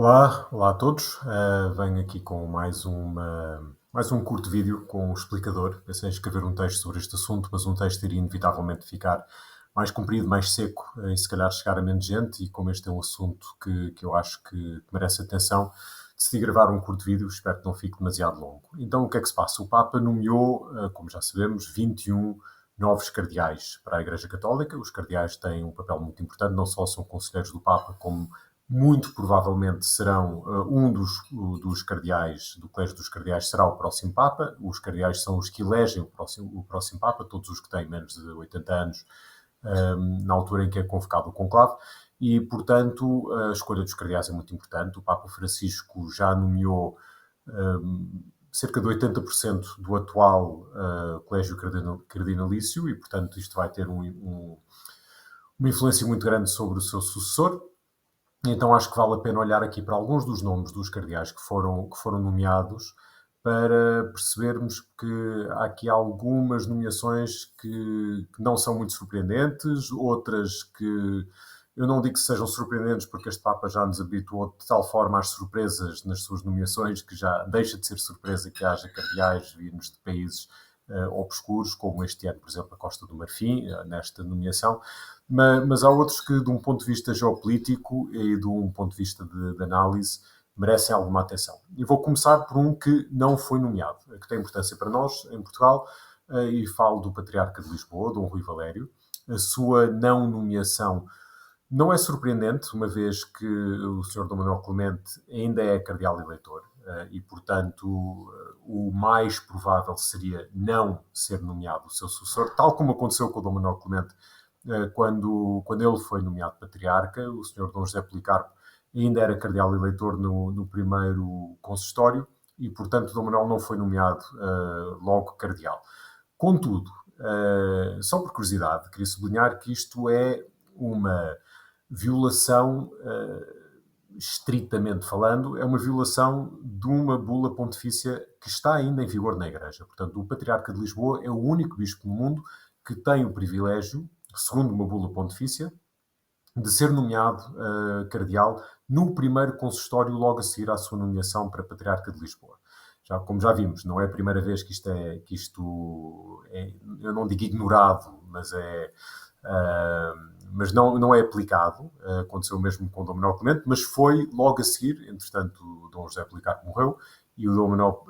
Olá a todos. Venho aqui com mais um curto vídeo com um explicador. Pensei em escrever um texto sobre este assunto, mas um texto iria inevitavelmente ficar mais comprido, mais seco, e se calhar chegar a menos gente. E como este é um assunto que eu acho que merece atenção, decidi gravar um curto vídeo. Espero que não fique demasiado longo. Então, o que é que se passa? O Papa nomeou, como já sabemos, 21 novos cardeais para a Igreja Católica. Os cardeais têm um papel muito importante, não só são conselheiros do Papa, como muito provavelmente serão dos cardeais, do Colégio dos Cardeais será o próximo Papa. Os cardeais são os que elegem o próximo Papa, todos os que têm menos de 80 anos, na altura em que é convocado o conclave, e, portanto, a escolha dos cardeais é muito importante. O Papa Francisco já nomeou cerca de 80% do atual Colégio Cardinalício, e, portanto, isto vai ter uma influência muito grande sobre o seu sucessor. Então acho que vale a pena olhar aqui para alguns dos nomes dos cardeais que foram nomeados, para percebermos que há aqui algumas nomeações que não são muito surpreendentes, outras que eu não digo que sejam surpreendentes, porque este Papa já nos habituou de tal forma às surpresas nas suas nomeações, que já deixa de ser surpresa que haja cardeais vindos de países obscuros, como este ano, por exemplo, a Costa do Marfim, nesta nomeação. Mas há outros que, de um ponto de vista geopolítico e de um ponto de vista de análise, merecem alguma atenção. E vou começar por um que não foi nomeado, que tem importância para nós, em Portugal, e falo do Patriarca de Lisboa, Dom Rui Valério. A sua não nomeação não é surpreendente, uma vez que o Sr. Dom Manuel Clemente ainda é cardeal eleitor, e, portanto, o mais provável seria não ser nomeado o seu sucessor, tal como aconteceu com o Dom Manuel Clemente quando ele foi nomeado patriarca. O Sr. Dom José Policarpo ainda era cardeal eleitor no primeiro consistório, e, portanto, Dom Manuel não foi nomeado logo cardeal. Contudo, só por curiosidade, queria sublinhar que isto é uma violação, estritamente falando, é uma violação de uma bula pontifícia que está ainda em vigor na Igreja. Portanto, o Patriarca de Lisboa é o único bispo no mundo que tem o privilégio, segundo uma bula pontifícia, de ser nomeado cardeal no primeiro consistório logo a seguir à sua nomeação para Patriarca de Lisboa. Como já vimos, não é a primeira vez que isto é, eu não digo ignorado, mas não é aplicado. Aconteceu mesmo com o Dom Manuel Clemente, mas foi logo a seguir. Entretanto, o Dom José Policarpo morreu e o Dom Manuel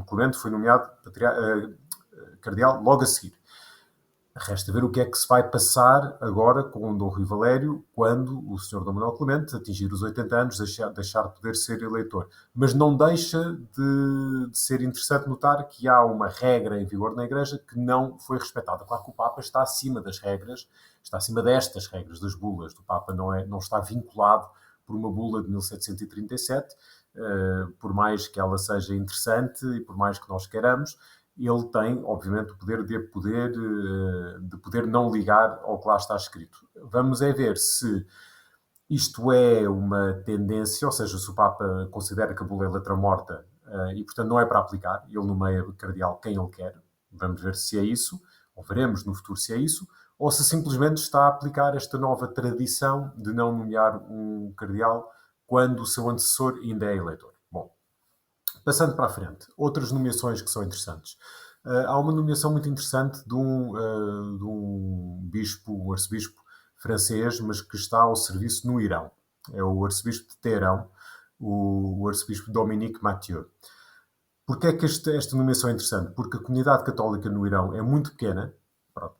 Clemente foi nomeado cardeal logo a seguir. Resta ver o que é que se vai passar agora com o Dom Rui Valério, quando o Sr. Dom Manuel Clemente atingir os 80 anos, deixar de poder ser eleitor. Mas não deixa de ser interessante notar que há uma regra em vigor na Igreja que não foi respeitada. Claro que o Papa está acima das regras, está acima destas regras, das bulas. O Papa não está vinculado por uma bula de 1737, por mais que ela seja interessante e por mais que nós queiramos. Ele tem, obviamente, o poder de poder não ligar ao que lá está escrito. Vamos é ver se isto é uma tendência, ou seja, se o Papa considera que a bula é letra morta, e, portanto, não é para aplicar, ele nomeia cardeal quem ele quer. Vamos ver se é isso, ou veremos no futuro se é isso, ou se simplesmente está a aplicar esta nova tradição de não nomear um cardeal quando o seu antecessor ainda é eleitor. Bom, passando para a frente, outras nomeações que são interessantes. Há uma nomeação muito interessante de um bispo, um arcebispo francês, mas que está ao serviço no Irão. É o arcebispo de Teherão, o arcebispo Dominique Mathieu. Porquê é que esta nomeação é interessante? Porque a comunidade católica no Irão é muito pequena. Pronto.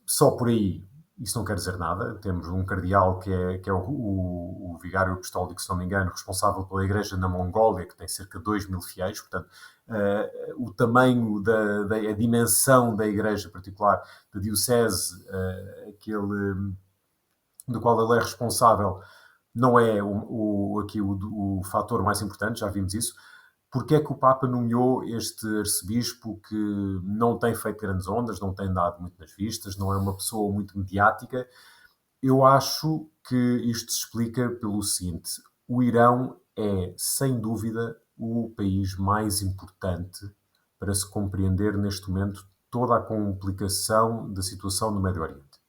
Só por aí isso não quer dizer nada. Temos um cardeal que é o vigário apostólico, se não me engano, responsável pela igreja na Mongólia, que tem cerca de 2.000 fiéis. Portanto, o tamanho, a dimensão da igreja particular, da diocese, do qual ele é responsável, não é aqui o fator mais importante, já vimos isso. Porque é que o Papa nomeou este arcebispo que não tem feito grandes ondas, não tem dado muito nas vistas, não é uma pessoa muito mediática? Eu acho que isto se explica pelo seguinte: o Irão é, sem dúvida, o país mais importante para se compreender neste momento toda a complicação da situação no Médio Oriente.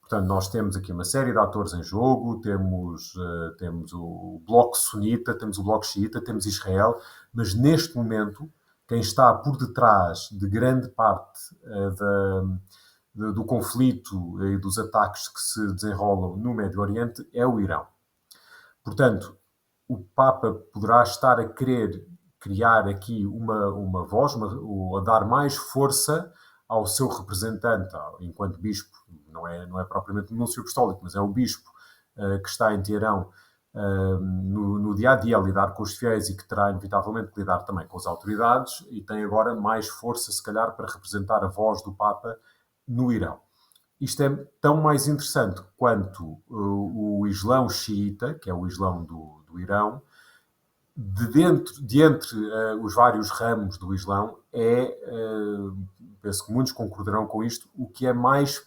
Portanto, nós temos aqui uma série de atores em jogo, temos o bloco sunita, temos o bloco xiita, temos Israel, mas neste momento quem está por detrás de grande parte do conflito e dos ataques que se desenrolam no Médio Oriente é o Irão. Portanto, o Papa poderá estar a querer criar aqui uma voz, a dar mais força ao seu representante, enquanto bispo, não é propriamente o núncio apostólico, mas é o bispo que está em Teherão no dia a dia a lidar com os fiéis e que terá inevitavelmente que lidar também com as autoridades, e tem agora mais força, se calhar, para representar a voz do Papa no Irão. Isto é tão mais interessante quanto o Islão xiita, que é o Islão do Irão, de entre os vários ramos do Islão, penso que muitos concordarão com isto, o que é mais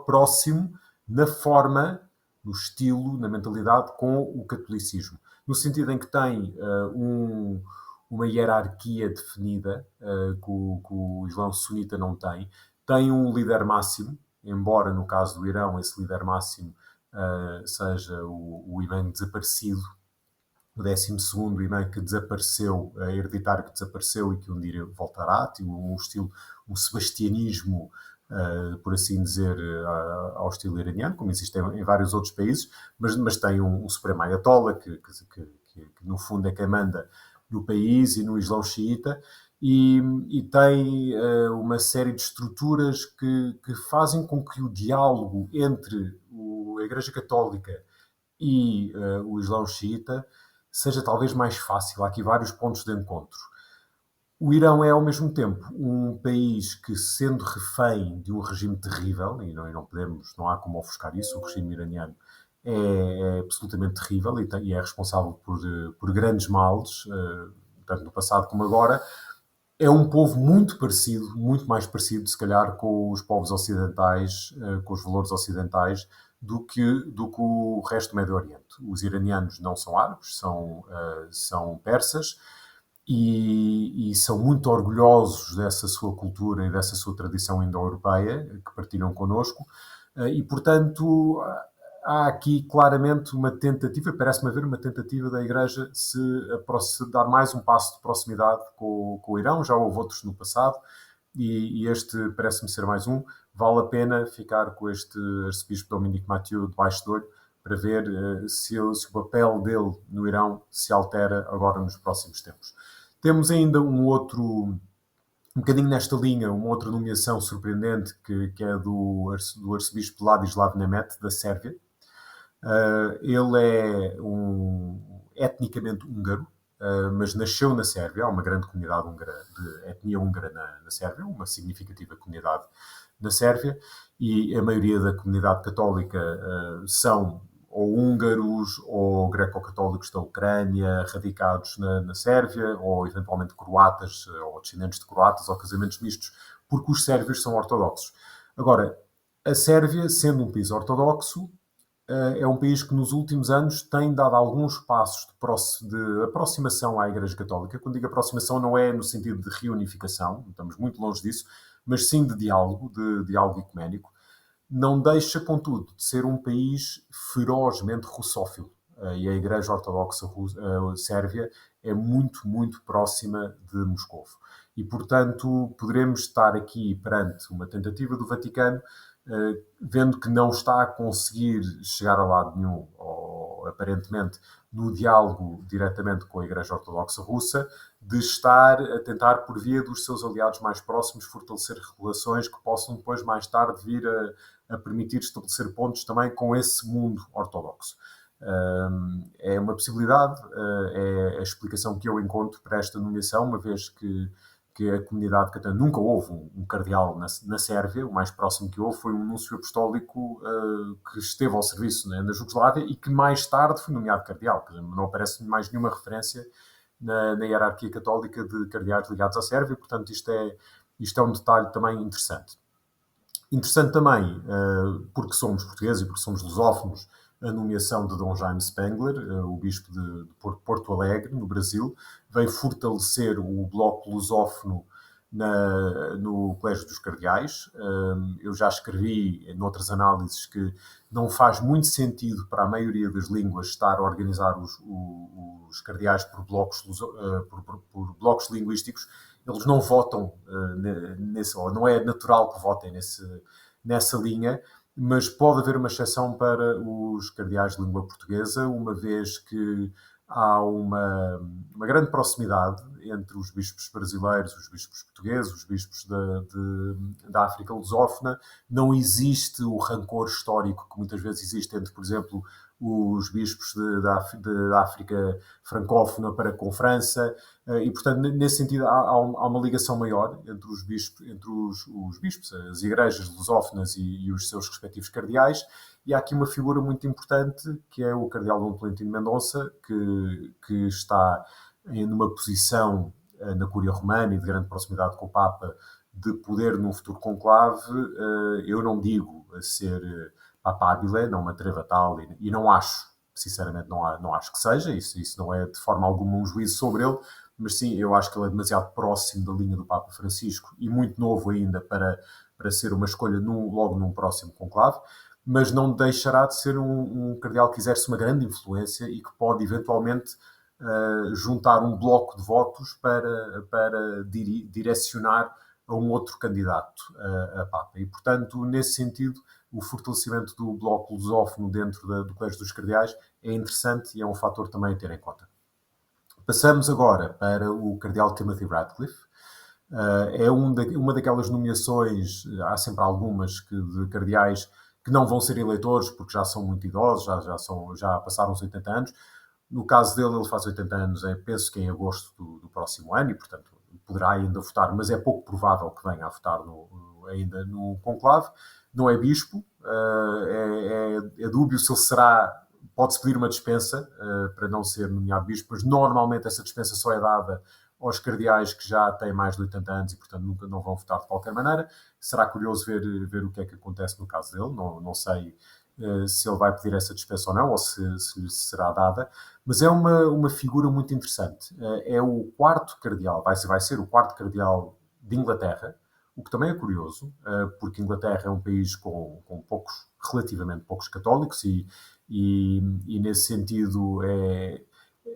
próximo na forma, no estilo, na mentalidade com o catolicismo. No sentido em que tem uma hierarquia definida, que o Islão sunita não tem. Tem um líder máximo, embora no caso do Irão esse líder máximo seja o imã desaparecido, o 12º imã que desapareceu, hereditário que desapareceu e que um dia voltará, tinha um estilo, um sebastianismo, por assim dizer, ao estilo iraniano, como existe em vários outros países, mas tem um Supremo Ayatollah, que no fundo é quem manda no país e no Islão xiita, e tem uma série de estruturas que fazem com que o diálogo entre a Igreja Católica e o Islão xiita seja talvez mais fácil. Há aqui vários pontos de encontro. O Irão é, ao mesmo tempo, um país que, sendo refém de um regime terrível, e não há como ofuscar isso, o regime iraniano é absolutamente terrível e é responsável por grandes males, tanto no passado como agora. É um povo muito parecido, muito mais parecido, se calhar, com os povos ocidentais, com os valores ocidentais, do que o resto do Médio Oriente. Os iranianos não são árabes, são persas, e são muito orgulhosos dessa sua cultura e dessa sua tradição indo-europeia, que partilham connosco, e, portanto, há aqui claramente uma tentativa, parece-me haver uma tentativa da Igreja se dar mais um passo de proximidade com o Irão. Já houve outros no passado, e este parece-me ser mais um. Vale a pena ficar com este arcebispo Dominique Mathieu debaixo do olho para ver se o papel dele no Irão se altera agora nos próximos tempos. Temos ainda um bocadinho nesta linha, uma outra nomeação surpreendente que é do arcebispo Ladislav Nemet, da Sérvia. Ele é etnicamente húngaro, mas nasceu na Sérvia. Há uma grande comunidade húngara, de etnia húngara na Sérvia, uma significativa comunidade na Sérvia, e a maioria da comunidade católica são ou húngaros ou greco-católicos da Ucrânia, radicados na Sérvia, ou eventualmente croatas, ou descendentes de croatas, ou casamentos mistos, porque os sérvios são ortodoxos. Agora, a Sérvia, sendo um país ortodoxo, é um país que nos últimos anos tem dado alguns passos de aproximação à Igreja Católica. Quando digo aproximação, não é no sentido de reunificação, estamos muito longe disso, mas sim de diálogo ecuménico. Não deixa, contudo, de ser um país ferozmente russófilo. E a Igreja Ortodoxa Sérvia é muito, muito próxima de Moscovo. E, portanto, poderemos estar aqui perante uma tentativa do Vaticano, vendo que não está a conseguir chegar a lado nenhum, ou aparentemente, no diálogo diretamente com a Igreja Ortodoxa Russa, de estar a tentar, por via dos seus aliados mais próximos, fortalecer relações que possam depois, mais tarde, vir a permitir estabelecer pontos também com esse mundo ortodoxo. É uma possibilidade, é a explicação que eu encontro para esta nomeação, uma vez que a comunidade católica nunca houve um cardeal na Sérvia. O mais próximo que houve foi um núncio apostólico que esteve ao serviço na Jugoslávia e que mais tarde foi nomeado cardeal. Não aparece mais nenhuma referência na hierarquia católica de cardeais ligados à Sérvia. Portanto, isto é um detalhe também interessante. Interessante também, porque somos portugueses e porque somos lusófonos, a nomeação de Dom Jaime Spengler, o bispo de Porto Alegre, no Brasil, veio fortalecer o bloco lusófono no Colégio dos Cardeais. Eu já escrevi, noutras análises, que não faz muito sentido para a maioria das línguas estar a organizar os cardeais por blocos, por blocos linguísticos. Eles não votam ou não é natural que votem nessa linha, mas pode haver uma exceção para os cardeais de língua portuguesa, uma vez que há uma grande proximidade entre os bispos brasileiros, os bispos portugueses, os bispos da África lusófona. Não existe o rancor histórico que muitas vezes existe entre, por exemplo, os bispos da África francófona para com França, e, portanto, nesse sentido, há uma ligação maior entre os bispos, as igrejas lusófonas e os seus respectivos cardeais. E há aqui uma figura muito importante, que é o cardeal Dom Tolentino Mendonça, que está numa posição na Cúria Romana e de grande proximidade com o Papa, de poder num futuro conclave. Eu não digo a ser papábile, não me atrevo a tal, e não acho, sinceramente, não acho que seja, isso não é de forma alguma um juízo sobre ele, mas sim, eu acho que ele é demasiado próximo da linha do Papa Francisco e muito novo ainda para ser uma escolha logo num próximo conclave, mas não deixará de ser um cardeal que exerce uma grande influência e que pode eventualmente juntar um bloco de votos para direcionar a um outro candidato a Papa. E, portanto, nesse sentido, o fortalecimento do bloco lusófono dentro do Colégio dos Cardeais é interessante e é um fator também a ter em conta. Passamos agora para o cardeal Timothy Ratcliffe. É uma daquelas nomeações, há sempre algumas de cardeais que não vão ser eleitores porque já são muito idosos, já passaram os 80 anos. No caso dele, ele faz 80 anos, penso que em agosto do próximo ano, e, portanto, poderá ainda votar, mas é pouco provável que venha a votar ainda no conclave. Não é bispo, é dúbio se ele será. Pode-se pedir uma dispensa para não ser nomeado bispo, mas normalmente essa dispensa só é dada aos cardeais que já têm mais de 80 anos e, portanto, nunca não vão votar de qualquer maneira. Será curioso ver o que é que acontece no caso dele. Não sei se ele vai pedir essa dispensa ou não, ou se lhe será dada, mas é uma figura muito interessante. É o quarto cardeal, vai ser o quarto cardeal de Inglaterra, o que também é curioso, porque Inglaterra é um país com relativamente poucos católicos e nesse sentido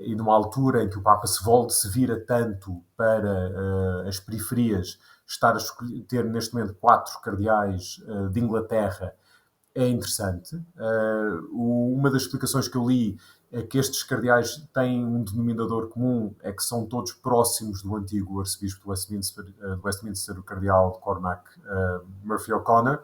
e numa altura em que o Papa se vira tanto para as periferias, estar a ter neste momento 4 cardeais de Inglaterra é interessante. Uma das explicações que eu li é que estes cardeais têm um denominador comum, é que são todos próximos do antigo arcebispo de Westminster, o cardeal Cormac Murphy O'Connor,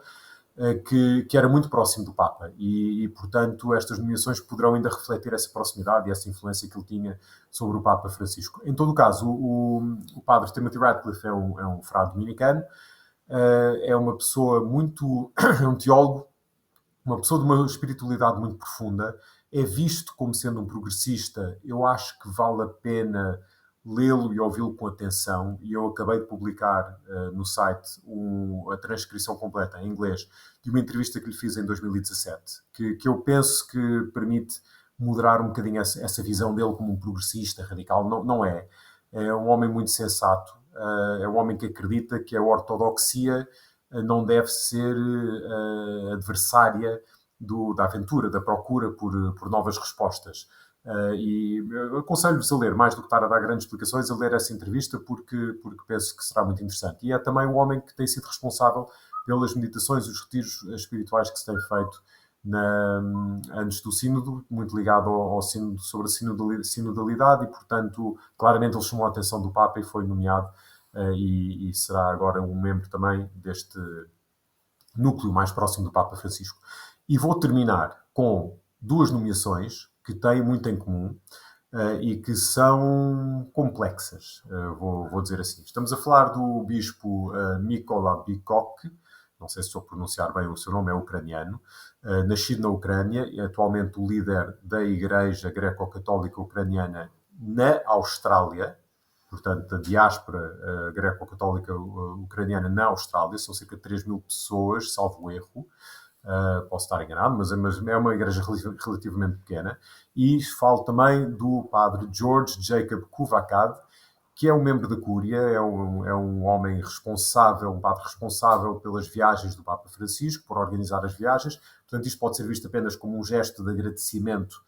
que era muito próximo do Papa e, portanto, estas nomeações poderão ainda refletir essa proximidade e essa influência que ele tinha sobre o Papa Francisco. Em todo o caso, o padre Timothy Ratcliffe é um frade dominicano, é uma pessoa é um teólogo, uma pessoa de uma espiritualidade muito profunda, é visto como sendo um progressista. Eu acho que vale a pena lê-lo e ouvi-lo com atenção, e eu acabei de publicar no site a transcrição completa em inglês de uma entrevista que lhe fiz em 2017, que eu penso que permite moderar um bocadinho essa visão dele como um progressista radical. Não é. É um homem muito sensato, é um homem que acredita que a ortodoxia não deve ser adversária da aventura, da procura por novas respostas. E aconselho-vos a ler, mais do que estar a dar grandes explicações, a ler essa entrevista porque penso que será muito interessante. E é também um homem que tem sido responsável pelas meditações e os retiros espirituais que se têm feito antes do sínodo, muito ligado ao sínodo sobre a sinodalidade, e, portanto, claramente ele chamou a atenção do Papa e foi nomeado e será agora um membro também deste núcleo mais próximo do Papa Francisco. E vou terminar com 2 nomeações que têm muito em comum e que são complexas, vou dizer assim. Estamos a falar do bispo Mykola Bykok, não sei se estou a pronunciar bem o seu nome, é ucraniano, nascido na Ucrânia e atualmente o líder da Igreja Greco-Católica Ucraniana na Austrália, portanto, da diáspora greco-católica ucraniana na Austrália. São cerca de 3.000 pessoas, salvo erro. Posso estar enganado, mas é uma igreja relativamente pequena. E falo também do padre George Jacob Kuvakad, que é um membro da Cúria, é um homem responsável, um padre responsável pelas viagens do Papa Francisco, por organizar as viagens. Portanto, isto pode ser visto apenas como um gesto de agradecimento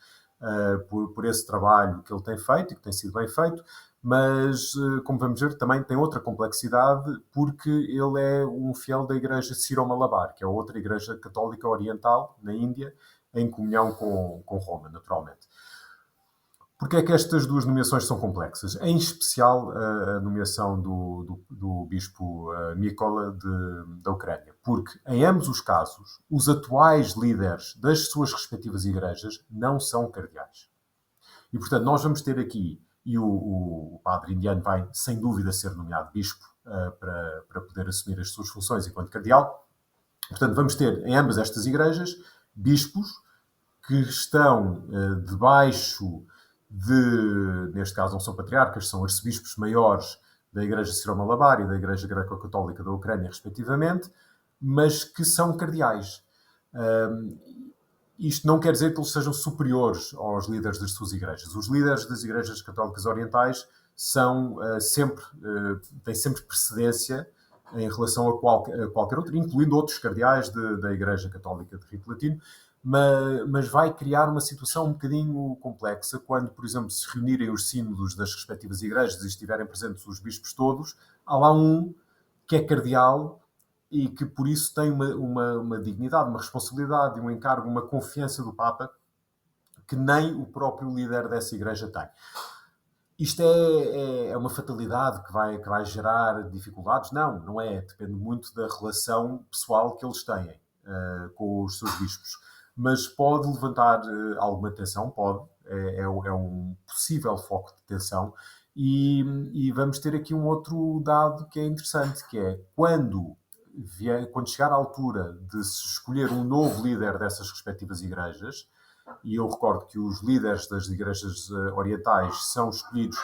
por esse trabalho que ele tem feito e que tem sido bem feito, mas, como vamos ver, também tem outra complexidade, porque ele é um fiel da Igreja Siro-Malabar, que é outra igreja católica oriental na Índia, em comunhão com Roma, naturalmente. Porque é que estas duas nomeações são complexas? Em especial a nomeação do bispo Mykola da Ucrânia. Porque em ambos os casos, os atuais líderes das suas respectivas igrejas não são cardeais. E, portanto, nós vamos ter aqui, e o padre indiano vai, sem dúvida, ser nomeado bispo para poder assumir as suas funções enquanto cardeal. Portanto, vamos ter em ambas estas igrejas bispos que estão debaixo neste caso não são patriarcas, são arcebispos maiores da Igreja Siro-Malabar e da Igreja Greco-Católica da Ucrânia, respectivamente, mas que são cardeais. Isto não quer dizer que eles sejam superiores aos líderes das suas igrejas. Os líderes das igrejas católicas orientais têm sempre precedência em relação a qualquer outro, incluindo outros cardeais da Igreja Católica de Rito Latino, mas vai criar uma situação um bocadinho complexa quando, por exemplo, se reunirem os sínodos das respectivas igrejas e estiverem presentes os bispos todos, há lá um que é cardeal e que, por isso, tem uma dignidade, uma responsabilidade, um encargo, uma confiança do Papa que nem o próprio líder dessa igreja tem. Isto é uma fatalidade que vai gerar dificuldades? Não é. Depende muito da relação pessoal que eles têm com os seus bispos. Mas pode levantar alguma tensão, pode. É um possível foco de tensão. E vamos ter aqui um outro dado que é interessante, que é quando chegar à altura de se escolher um novo líder dessas respectivas igrejas, e eu recordo que os líderes das igrejas orientais são escolhidos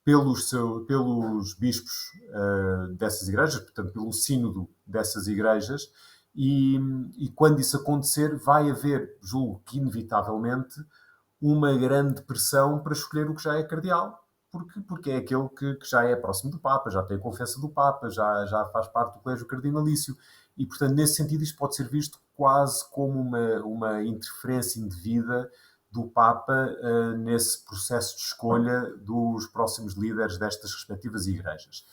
pelos bispos dessas igrejas, portanto, pelo sínodo dessas igrejas, e quando isso acontecer, vai haver, julgo que inevitavelmente, uma grande pressão para escolher o que já é cardeal, porque é aquele que já é próximo do Papa, já tem a confiança do Papa, já faz parte do colégio cardinalício. E, portanto, nesse sentido, isto pode ser visto quase como uma interferência indevida do Papa nesse processo de escolha dos próximos líderes destas respectivas igrejas.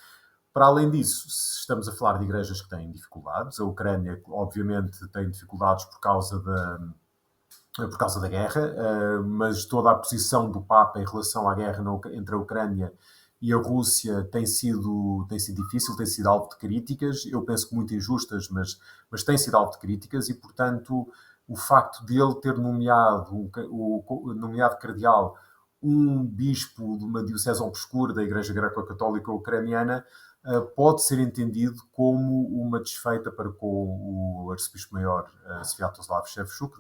Para além disso, estamos a falar de igrejas que têm dificuldades. A Ucrânia, obviamente, tem dificuldades por causa da guerra, mas toda a posição do Papa em relação à guerra entre a Ucrânia e a Rússia tem sido difícil, tem sido alvo de críticas, eu penso que muito injustas, mas tem sido alvo de críticas e, portanto, o facto de ele ter nomeado cardeal um bispo de uma diocese obscura da Igreja Greco-Católica Ucraniana pode ser entendido como uma desfeita para com o arcebispo-maior Sviatoslav Shevchuk,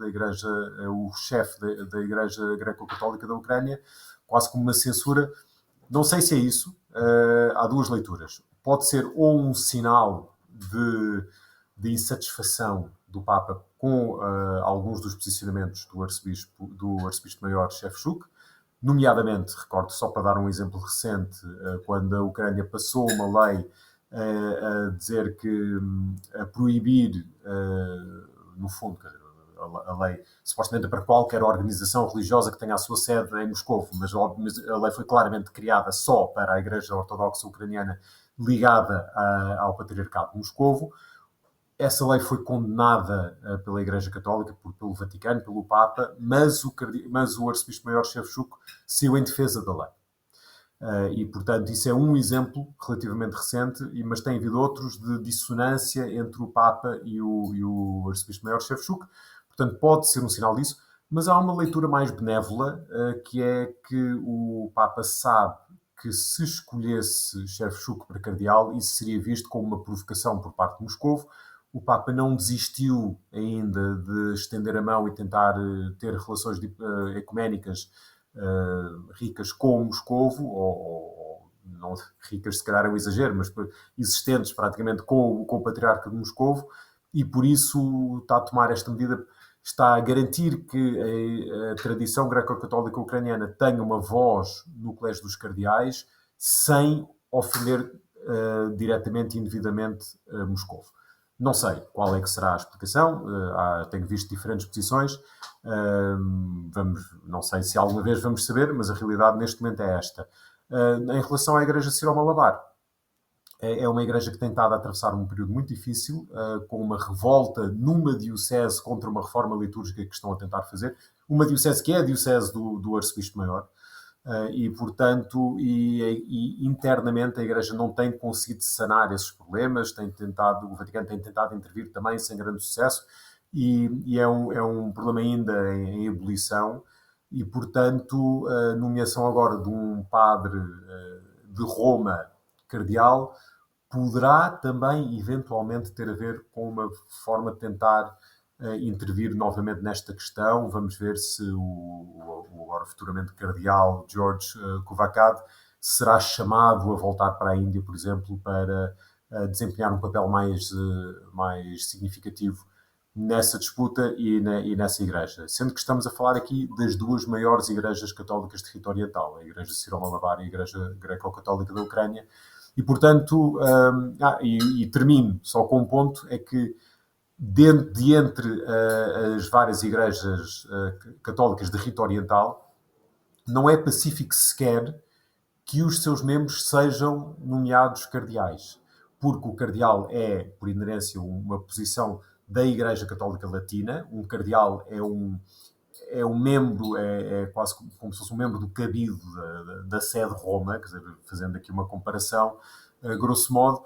o chefe da Igreja Greco-Católica da Ucrânia, quase como uma censura. Não sei se é isso. Há duas leituras. Pode ser ou um sinal de insatisfação do Papa com alguns dos posicionamentos do arcebispo-maior Shevchuk, nomeadamente, recordo só para dar um exemplo recente, quando a Ucrânia passou uma lei a dizer que a proibir, no fundo, a lei supostamente para qualquer organização religiosa que tenha a sua sede em Moscovo, mas a lei foi claramente criada só para a Igreja Ortodoxa Ucraniana ligada ao Patriarcado de Moscovo. Essa lei foi condenada pela Igreja Católica, pelo Vaticano, pelo Papa, mas o arcebispo-maior Shevchuk saiu em defesa da lei. E, portanto, isso é um exemplo relativamente recente, mas tem havido outros de dissonância entre o Papa e o arcebispo-maior Shevchuk. Portanto, pode ser um sinal disso, mas há uma leitura mais benévola, que é que o Papa sabe que se escolhesse Shevchuk para cardeal, isso seria visto como uma provocação por parte de Moscovo. O Papa não desistiu ainda de estender a mão e tentar ter relações ecuménicas ricas com Moscovo, ou não ricas se calhar é um exagero, mas existentes praticamente com o Patriarca de Moscovo, e por isso está a tomar esta medida, está a garantir que a tradição greco-católica ucraniana tenha uma voz no Colégio dos Cardeais, sem ofender diretamente e indevidamente Moscovo. Não sei qual é que será a explicação, tenho visto diferentes posições, não sei se alguma vez vamos saber, mas a realidade neste momento é esta. Em relação à Igreja Sírio-Malabar, é uma igreja que tem estado a atravessar um período muito difícil, com uma revolta numa diocese contra uma reforma litúrgica que estão a tentar fazer. Uma diocese que é a diocese do Arcebispo Maior. E, portanto, internamente a Igreja não tem conseguido sanar esses problemas, o Vaticano tem tentado intervir também sem grande sucesso, e é um problema ainda em ebulição, e, portanto, a nomeação agora de um padre de Roma, cardeal, poderá também, eventualmente, ter a ver com uma forma de tentar intervir novamente nesta questão. Vamos ver se o agora futuramente cardeal George Kuvakad será chamado a voltar para a Índia, por exemplo, para desempenhar um papel mais significativo nessa disputa e nessa igreja. Sendo que estamos a falar aqui das duas maiores igrejas católicas de Rito Oriental, a Igreja Sírio-Malabar e a Igreja Greco-Católica da Ucrânia. E, portanto, termino só com um ponto, é que entre as várias igrejas católicas de rito oriental, não é pacífico sequer que os seus membros sejam nomeados cardeais, porque o cardeal é, por inerência, uma posição da Igreja Católica Latina. Um cardeal é um membro, é quase como se fosse um membro do cabido da sede de Roma, quer dizer, fazendo aqui uma comparação, grosso modo,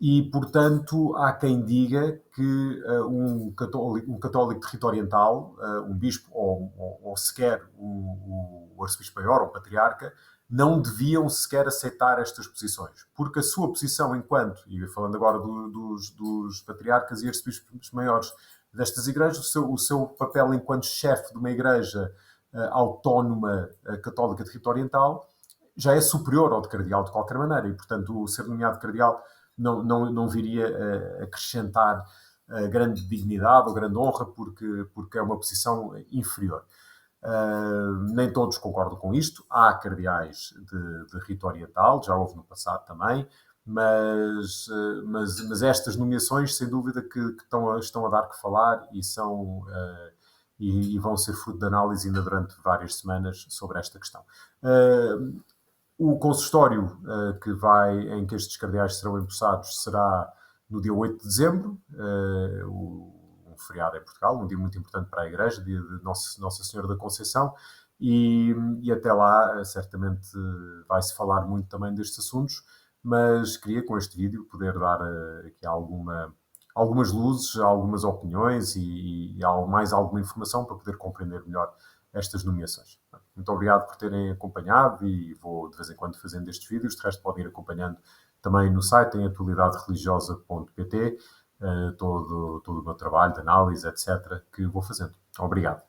e, portanto, há quem diga que um católico de rito oriental, um bispo ou sequer o arcebispo maior ou o patriarca, não deviam sequer aceitar estas posições, porque a sua posição enquanto, e falando agora dos patriarcas e arcebispos maiores destas igrejas, o seu papel enquanto chefe de uma igreja autónoma católica de rito oriental já é superior ao de cardeal de qualquer maneira, e, portanto, o ser nomeado cardeal não viria a acrescentar grande dignidade ou grande honra, porque é uma posição inferior. Nem todos concordam com isto. Há cardeais de rito oriental, já houve no passado também, mas estas nomeações, sem dúvida, que estão a dar que falar e vão ser fruto de análise ainda durante várias semanas sobre esta questão. O consistório em que estes cardeais serão empossados será no dia 8 de dezembro, um feriado em Portugal, um dia muito importante para a Igreja, dia de Nossa Senhora da Conceição, e até lá certamente vai-se falar muito também destes assuntos, mas queria com este vídeo poder dar aqui algumas luzes, algumas opiniões e mais alguma informação para poder compreender melhor estas nomeações. Muito obrigado por terem acompanhado, e vou de vez em quando fazendo estes vídeos. De resto, podem ir acompanhando também no site em atualidadereligiosa.pt todo o meu trabalho de análise, etc., que vou fazendo. Obrigado.